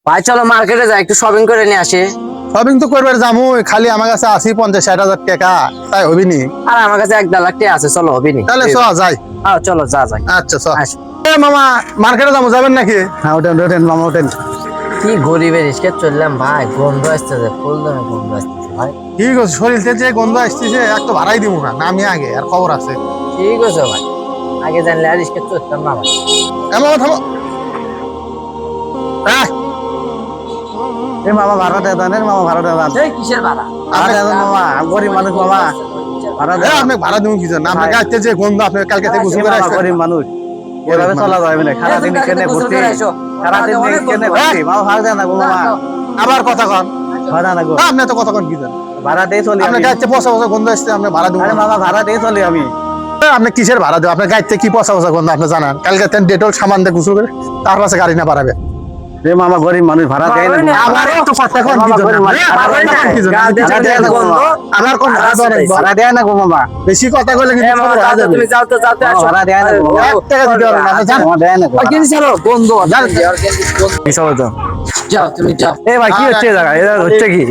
ভাই চলো মার্কেটে যাই একটু শপিং করে নিয়ে আসি। শপিং তো করবার যামু, খালি আমার কাছে 80-50-60 হাজার টাকা, তাই হবি নি? আর আমার কাছে 1-1.5 লাখ টাকা আছে, চলো হবে নি? তাহলে চ যাই। চলো যা যাই। আচ্ছা চ। আসো। মামা মার্কেটে যাবো, যাবেন নাকি? হ্যাঁ ওঠেন ওঠেন মামা ওঠেন। কি গরিবের রিস্কে চললাম ভাই, গন্ধ আসতেছে, ফুলদমে গন্ধ আসতেছে ভাই। ঠিক আছে, শরীরতে যে গন্ধ আসতেছে এক তো ভাড়াই দিব না, নামি আগে আর খবর আছে। ঠিক আছে ভাই, আগে জানলে আর রিস্কে চলতাম না ভাই। মামা থামো। এ মামা ভাড়া দেন মামা ভাড়া দেন। এই কিসের ভাড়া? ভাড়া দেন মামা, আমি গরিব মানুষ মামা, ভাড়া দেন। আপনি ভাড়া দিব কি জন্য? আপনার গাড়িতে যে গন্ধ, আপনি কালকে থেকে গোসল করে আসছেন। গরিব মানুষ এভাবে চলা যাবে না, সারাদিন কেনে ঘুরতে, সারাদিন কেনে ঘুরতে। মামা ভাড়া দেন না গো মামা, আবার কথা কন। ভাড়া না গো, আপনি তো কথা কন কি জানেন? ভাড়া দিয়ে চলি আপনার আমি। গাড়িতে পচা পচা গন্ধ আসছে, আপনি ভাড়া দিব আরে না। মামা ভাড়া দিয়ে চলি আমি। আপনি কিসের ভাড়া দেবেন? আপনার গাড়িতে কি পচা পচা গন্ধ আপনি জানান? কালকে ডেটল সামান দিয়ে গোসল করে তার পাশে গাড়ি না বাড়াবে। রে মামা গরিব মানুষ ভাড়া দেয় না। আবার একটু কথা কন কি জন্য? ভাড়া দেয় না গো মামা, আবার কোন ভাড়া দেওয়া লাগবে? ভাড়া দেয় না গো মামা, বেশি কথা কইলে কিন্তু মামা ভাড়া যাও তো, যাবে। তুমি যাও তো, যাও তো, আসো। ভাড়া দেয় না গো মামা। 1 টাকা দিতে হবে না, আপনি জান। মামা দেয় না গো। কিনি ছাড়ো, গন্ধ যাও। যাও, তুমি যাও। এ ভাই কি হচ্ছে জায়গা, এটা হচ্ছে কি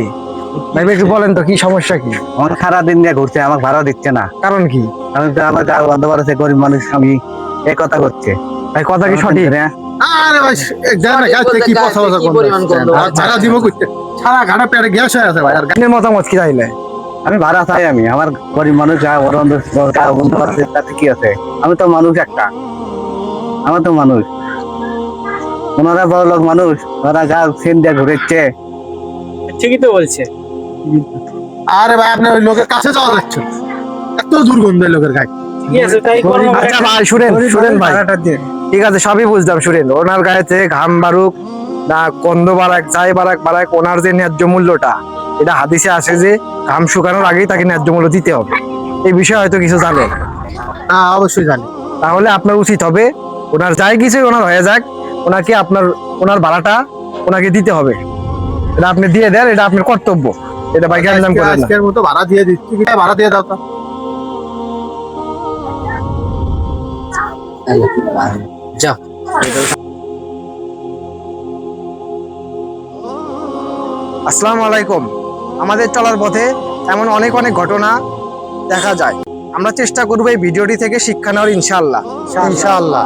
ভাই? একটু বলেন তো কি সমস্যা কি? আমার সারাদিন নিয়ে ঘুরছে, আমাকে ভাড়া দিচ্ছে না, কারণ কি? আমি তো আমার গাঁও বন্ধ করেছে, গরিব মানুষ আমি, এই কথা করছে ভাই, কথা কি সঠিক? আরে ভাই জানেন না গাড়িতে কি পচা পচা কি গন্ধ পরিমাণ আসছে। গন্ধ আর ভাড়া দিব কইতে সারা ঘাড়া পেটে গ্যাস হয়ে আছে ভাই। আর আপনার মতামত কি চাইলে? আমি ভাড়া চাই, আমি আমার গরিব মানুষ যা গাঁও বন্ধ করেছে তাতে কি আছে? আমি তো মানুষ একটা, আমি তো মানুষ, ওনারা বড় লোক মানুষ, ওরা যা সেন দিয়ে ঘুরেছে। ঠিকই তো বলছে। আরে ভাই আপনি ওই লোকের কাছে যাওয়া যাচ্ছে, এত দুর্গন্ধ এই লোকের গায়ে। ঠিক আছে, তাই করো। আচ্ছা ভাই শুনেন শুনেন ভাই, ঠিক আছে সবই বুঝলাম, শুনেন ওনার গায়েতে ঘাম বাড়ুক না গন্ধ বাড়াক যাই বাড়াক বাড়াক, ওনার যে ন্যায্য মূল্যটা, এটা হাদিসে আসে যে ঘাম শুকানোর আগেই তাকে ন্যায্য মূল্য দিতে হবে। এই বিষয়ে হয়তো কিছু জানেন, হ্যাঁ অবশ্যই জানি। তাহলে আপনার উচিত হবে ওনার যাই কিছু ওনার হয়ে যাক, ওনাকে ওনার ভাড়াটা ওনাকে দিতে হবে। এটা আপনি দিয়ে দেন, এটা আপনার কর্তব্য, এটা ভাই জ্ঞান করেন না। আজকের মতো ভাড়া দিয়ে দিচ্ছি, ভাড়া দিয়ে দাও তো। যাও। আসসালামু আলাইকুম। আমাদের চলার পথে এমন অনেক অনেক ঘটনা দেখা যায়, আমরা চেষ্টা করবো এই ভিডিওটি থেকে শিক্ষা নেওয়ার, ইনশাআল্লাহ। ইনশাআল্লাহ।